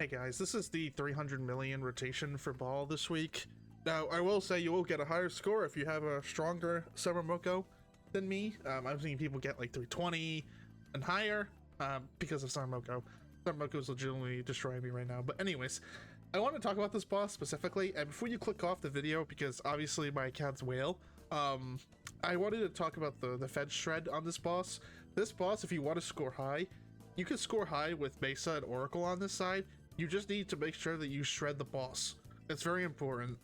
Hey guys, this is the 300 million rotation for Baal this week. Now, I will say you will get a higher score if you have a stronger Summer Moko than me. I'm seeing people get like 320 and higher because of Summer Moko. Summer Moko is legitimately destroying me right now. But anyways, I want to talk about this boss specifically. And before you click off the video, because obviously my account's whale, I wanted to talk about the Fed Shred on this boss. This boss, if you want to score high, you can score high with Mesa and Oracle on this side. You just need to make sure that you shred the boss. It's very important.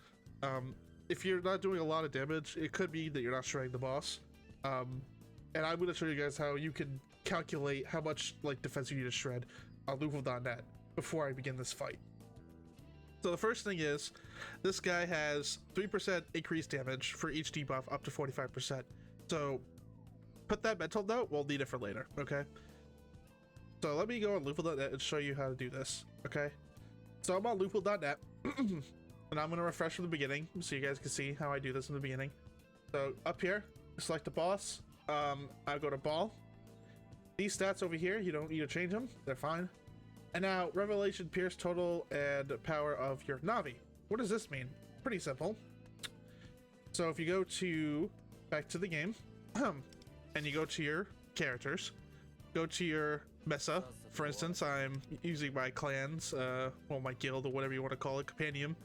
If you're not doing a lot of damage, it could be that you're not shredding the boss. And I'm going to show you guys how you can calculate how much like defense you need to shred on Lufel.net before I begin this fight. So the first thing is, this guy has 3% increased damage for each debuff up to 45%. So put that mental note, we'll need it for later, okay? So let me go on Lufel.net and show you how to do this, okay? So I'm on Lufel.net, and I'm going to refresh from the beginning so you guys can see how I do this in the beginning. So up here, select the boss. I go to Baal. These stats over here, you don't need to change them. They're fine. And now, Revelation, Pierce, Total, and Power of your Navi. What does this mean? Pretty simple. So if you go to back to the game, and you go to your characters, go to your Mesa. For instance, I'm using my clan's, well, my guild or whatever you want to call it, Companion,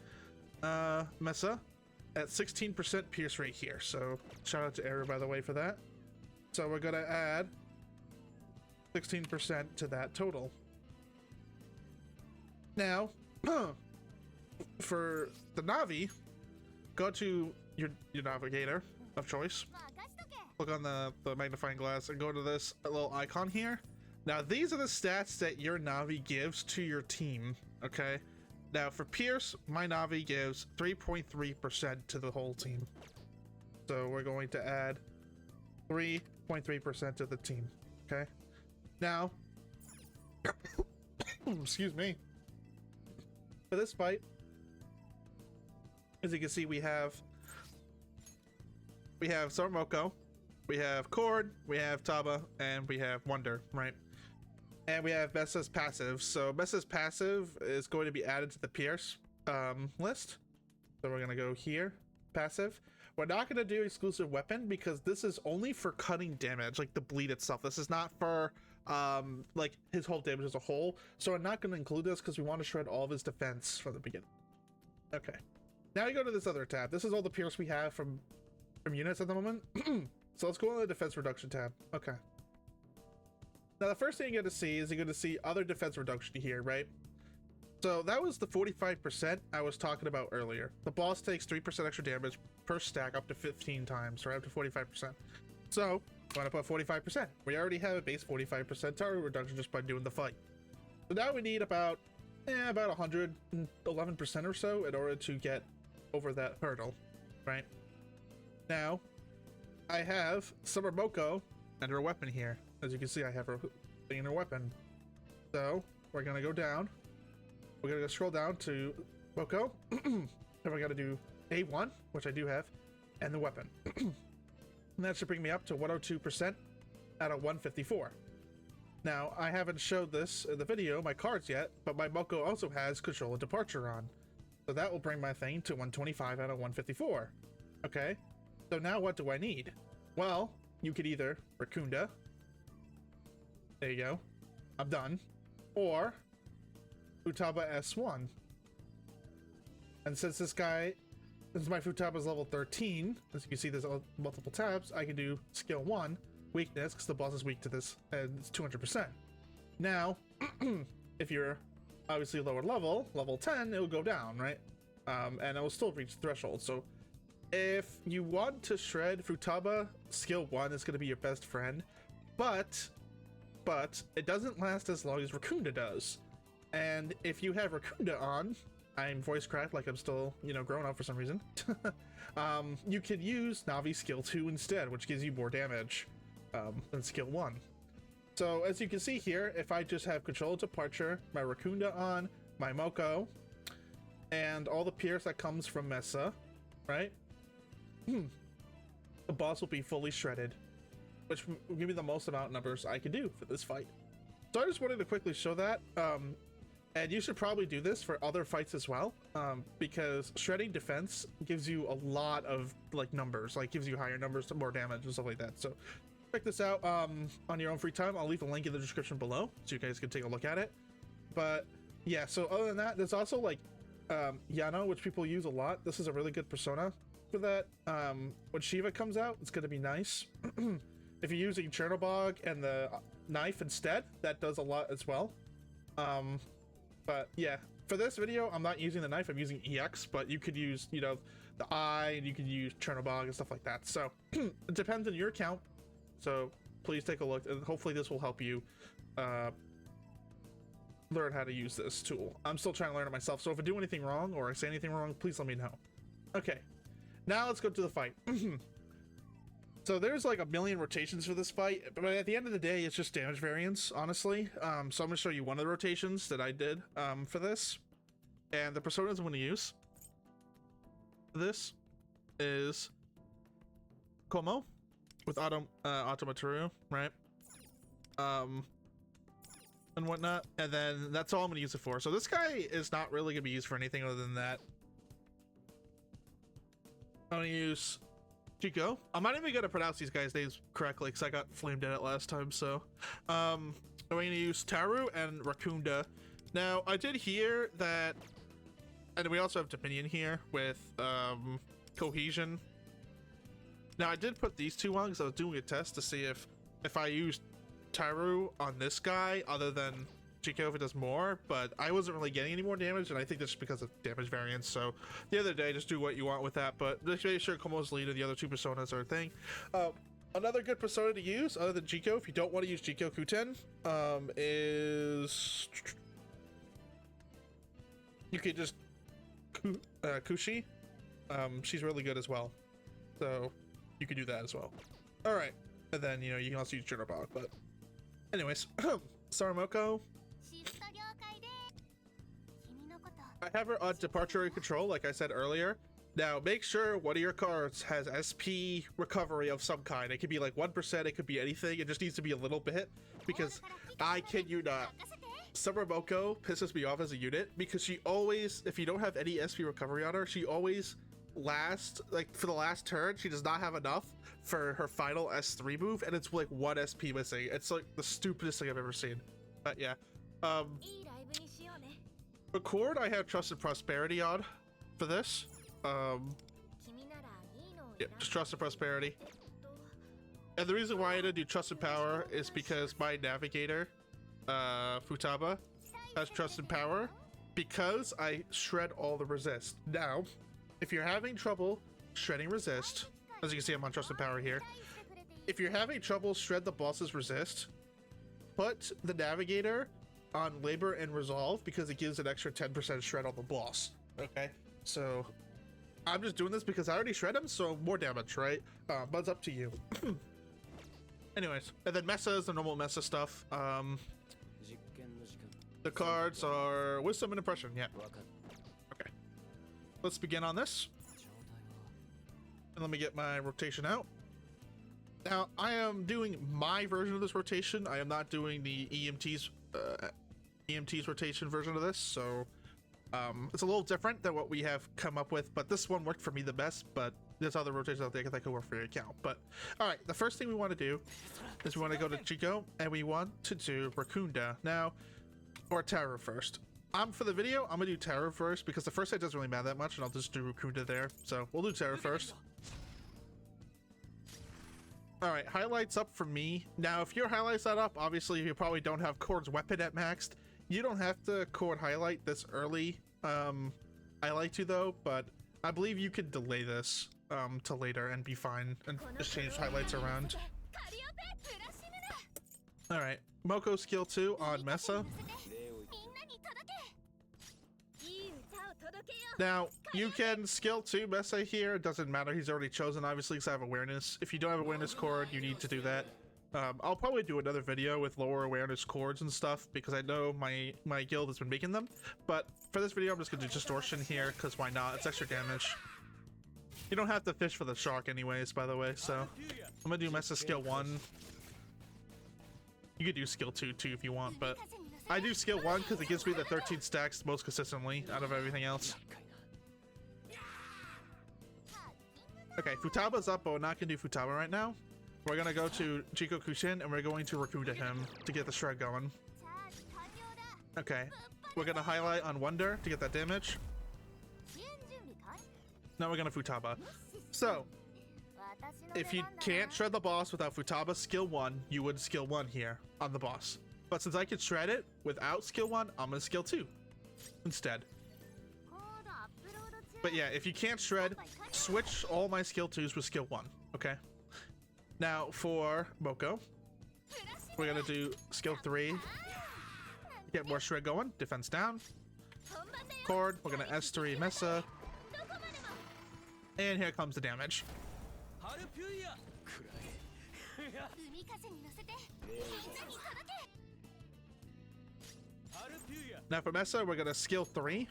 Mesa, at 16% Pierce right here. So shout out to Error, by the way, for that. So we're gonna add 16% to that total. Now, for the Navi, go to your navigator of choice. Look on the magnifying glass and go to this little icon here. Now, these are the stats that your Navi gives to your team, okay? Now, for Pierce, my Navi gives 3.3% to the whole team. So we're going to add 3.3% to the team, okay? Now, excuse me. For this fight, as you can see, we have Summer Moko, we have Cord, we have Taba, and we have Wonder, right? And we have Mesa's passive. So Mesa's passive is going to be added to the Pierce list. So we're gonna go here, passive. We're not gonna do exclusive weapon because this is only for cutting damage, like the bleed itself. This is not for like his whole damage as a whole. So we're not gonna include this because we want to shred all of his defense from the beginning. Okay. Now you go to this other tab. This is all the Pierce we have from units at the moment. So let's go on the defense reduction tab. Okay. Now the first thing you're going to see is you're going to see other defense reduction here, right? So that was the 45% I was talking about earlier. The boss takes 3% extra damage per stack up to 15 times, right? Up to 45%. So why not put 45%? We already have a base 45% target reduction just by doing the fight. So now we need about 111% or so in order to get over that hurdle, right? Now, I have Summer Moko under a weapon here. As you can see, I have her thing in her weapon. So we're gonna go down. We're gonna scroll down to Moko. And we're gonna do A1, which I do have, and the weapon. And that should bring me up to 102% out of 154. Now, I haven't showed this in the video, my cards yet, but my Moko also has Control of Departure on. So that will bring my thing to 125 out of 154. Okay, so now what do I need? Well, you could either Racunda. There you go. I'm done. Or Futaba S1. And since since my Futaba's level 13, as you can see there's multiple tabs, I can do skill 1, weakness, because the boss is weak to this, and it's 200%. Now, if you're obviously lower level 10, it'll go down, right? And it will still reach threshold. So if you want to shred Futaba, skill 1 is going to be your best friend, but it doesn't last as long as Racunda does. And if you have Racunda on, I'm voice cracked like I'm still, grown up for some reason. You could use Navi skill 2 instead, which gives you more damage than skill 1. So as you can see here, if I just have Control of Departure, my Racunda on, my Moko, and all the Pierce that comes from Mesa, right? The boss will be fully shredded, which will give me the most amount of numbers I can do for this fight. So I just wanted to quickly show that. And you should probably do this for other fights as well, because shredding defense gives you a lot of like numbers, like gives you higher numbers, more damage and stuff like that. So check this out on your own free time. I'll leave a link in the description below so you guys can take a look at it. But yeah, so other than that, there's also like Yano, which people use a lot. This is a really good persona for that. When Shiva comes out, it's going to be nice. If you're using Chernobog and the knife instead, that does a lot as well. But yeah, for this video, I'm not using the knife, I'm using EX, but you could use, you know, the eye, and you can use Chernobog and stuff like that. So it depends on your account. So please take a look, and hopefully this will help you learn how to use this tool. I'm still trying to learn it myself, so if I do anything wrong or I say anything wrong, please let me know. Okay, now let's go to the fight. So there's like a million rotations for this fight, but at the end of the day, it's just damage variance, honestly. So I'm going to show you one of the rotations that I did for this. And the personas I'm going to use for this is Como with Automataru, right? And whatnot. And then that's all I'm going to use it for. So this guy is not really going to be used for anything other than that. I'm going to use Chico. I'm not even gonna pronounce these guys' names correctly because I got flamed at it last time. So I'm gonna use Taru and Rakunda. Now I did hear that, and we also have Dominion here with Cohesion. Now I did put these two on because I was doing a test to see if I used Taru on this guy other than Chico, if it does more, but I wasn't really getting any more damage, and I think that's just because of damage variance. So the other day, just do what you want with that, but just make sure Como's lead and the other two personas are a thing. Another good persona to use other than Chico, if you don't want to use Chico Kuten, is you could just Kushi. She's really good as well, so you could do that as well. All right, and then you know you can also use Chernobog. But anyways, Saramoko. I have her on departure control, like I said earlier. Now, make sure one of your cards has SP recovery of some kind. It could be like 1%, it could be anything. It just needs to be a little bit, because I kid you not, Saramoko pisses me off as a unit because she always, if you don't have any SP recovery on her, she always for the last turn, she does not have enough for her final S3 move, and it's like 1 SP missing. It's like the stupidest thing I've ever seen. But yeah, Record, I have Trusted Prosperity on for this. Yeah, just Trusted Prosperity. And the reason why I didn't do Trusted Power is because my Navigator, Futaba, has Trusted Power because I shred all the resist. Now, if you're having trouble shredding resist, as you can see, I'm on Trusted Power here. If you're having trouble shred the boss's resist, put the Navigator on Labor and Resolve because it gives an extra 10% shred on the boss. Okay, so I'm just doing this because I already shred him, so more damage, right? But it's up to you. Anyways, and then Mesa is the normal Mesa stuff. The cards are Wisdom and Impression, yeah. Okay, let's begin on this. And let me get my rotation out. Now, I am doing my version of this rotation. I am not doing the EMT's rotation version of this, so it's a little different than what we have come up with, but this one worked for me the best, but there's other rotations out there that could work for your account. But all right, the first thing we want to do is we want to go to Chico, and we want to do Rakunda now, or Taru first. For the video, I'm gonna do Taru first because the first side doesn't really matter that much, and I'll just do Rakunda there. So we'll do Taru first. All right, highlights up for me. Now, if your highlights not up, obviously you probably don't have Cord's weapon at maxed. You don't have to Cord highlight this early. I like to though, but I believe you could delay this to later and be fine and just change highlights around. All right, Moko skill 2 on Mesa. Now, you can skill 2 Mesa here. It doesn't matter. He's already chosen, obviously, because I have awareness. If you don't have awareness cord, you need to do that. I'll probably do another video with lower awareness cords and stuff, because I know my guild has been making them. But for this video, I'm just going to do Distortion here, because why not? It's extra damage. You don't have to fish for the shark anyways, by the way, so I'm going to do Mesa skill 1. You could do skill 2 too if you want, but I do skill 1 because it gives me the 13 stacks most consistently out of everything else. Okay, Futaba's up, but we're not gonna do Futaba right now. We're gonna go to Jiko Kushin and we're going to Rakuda him to get the shred going. Okay, we're gonna highlight on Wonder to get that damage. Now we're gonna Futaba. So, if you can't shred the boss without Futaba skill 1, you would skill 1 here on the boss. But since I can shred it without skill 1, I'm gonna skill 2 instead. But yeah, if you can't shred, switch all my skill 2s with skill 1, okay? Now for Moko, we're gonna do skill 3, get more shred going, defense down. Cord, we're gonna S3 Mesa, and here comes the damage. Now for Mesa, we're gonna skill 3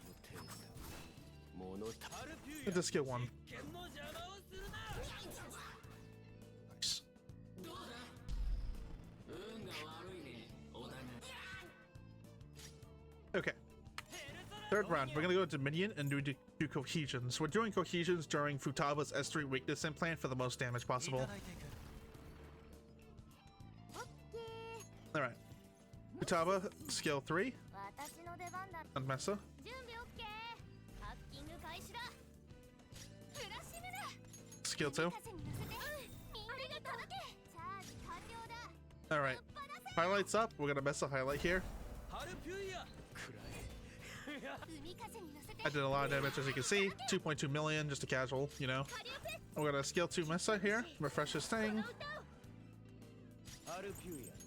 into skill 1. Nice. Okay. Third round, we're gonna go to Minion and do cohesions. We're doing cohesions during Futaba's S3 weakness implant for the most damage possible. Alright. Futaba, skill 3. And Mesa. Skill 2. Alright. Highlights up. We're gonna Mesa highlight here. I did a lot of damage, as you can see. 2.2 million, just a casual, you know. We're gonna skill 2 Mesa here. Refresh this thing.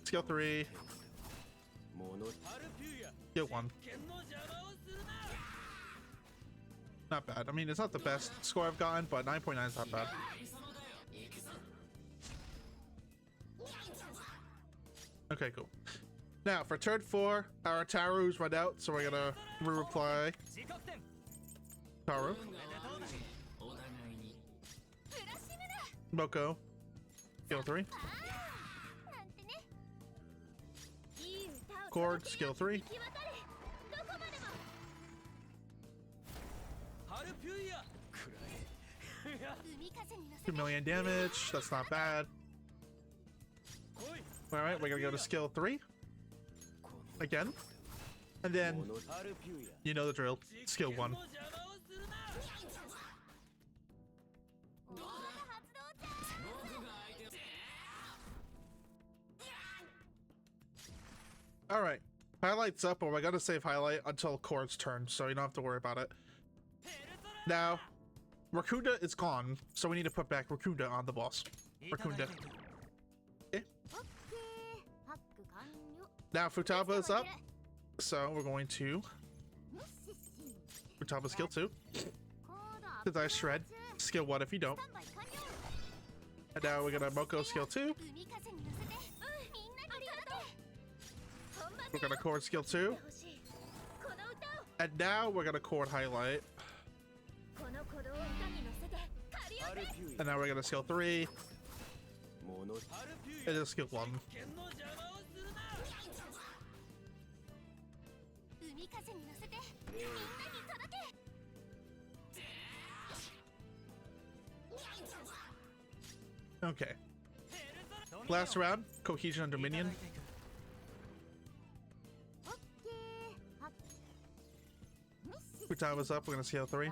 Skill 3. Skill 1. Not bad. I mean, it's not the best score I've gotten, but 9.9 is not bad. Okay, cool. Now, for turn 4, our Taru's run out, so we're gonna reply Taru. Moko. Skill 3. Cord, skill 3. 2 million damage, that's not bad. Alright, we're gonna go to skill 3. Again. And then, you know the drill, skill 1. Alright, highlights up, but we're gonna save highlight until Cord's turn, so you don't have to worry about it. Now, Rakuda is gone, so we need to put back Rakuda on the boss. Rakuda. Okay. Now Futaba is up, so we're going to Futaba skill 2. Since I shred, skill 1 if you don't. And now we're gonna Moko skill 2. We're gonna Cord skill 2. And now we're gonna Cord highlight. And now we're gonna skill 3. And then skill 1. Okay. Last round, cohesion under minion. Futaba's up, we're gonna scale 3.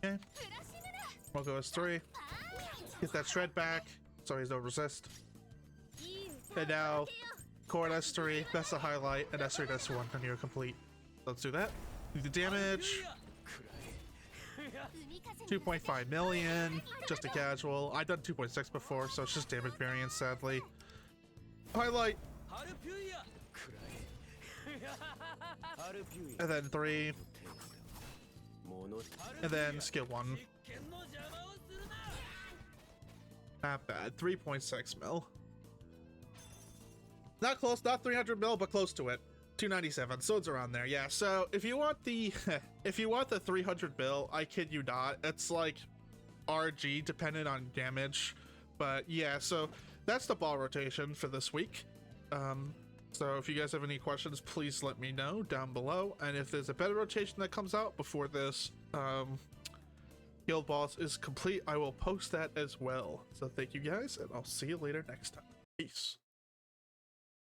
Okay. Moko is 3. Get that shred back, so he's no resist. And now, Cord S3, that's the highlight, and S3, that's 1, and you're complete. Let's do that. Do the damage. 2.5 million, just a casual. I've done 2.6 before, so it's just damage variance, sadly. Highlight. And then 3. And then skill 1. Not bad. 3.6 mil. Not close, not 300 mil, but close to it. 297, so it's around there. Yeah, so if you want the if you want the 300 mil, I kid you not, it's like RG dependent on damage. But yeah, so that's the Baal rotation for this week. So if you guys have any questions, please let me know down below. And if there's a better rotation that comes out before this guild boss is complete, I will post that as well. So thank you guys, and I'll see you later next time. Peace.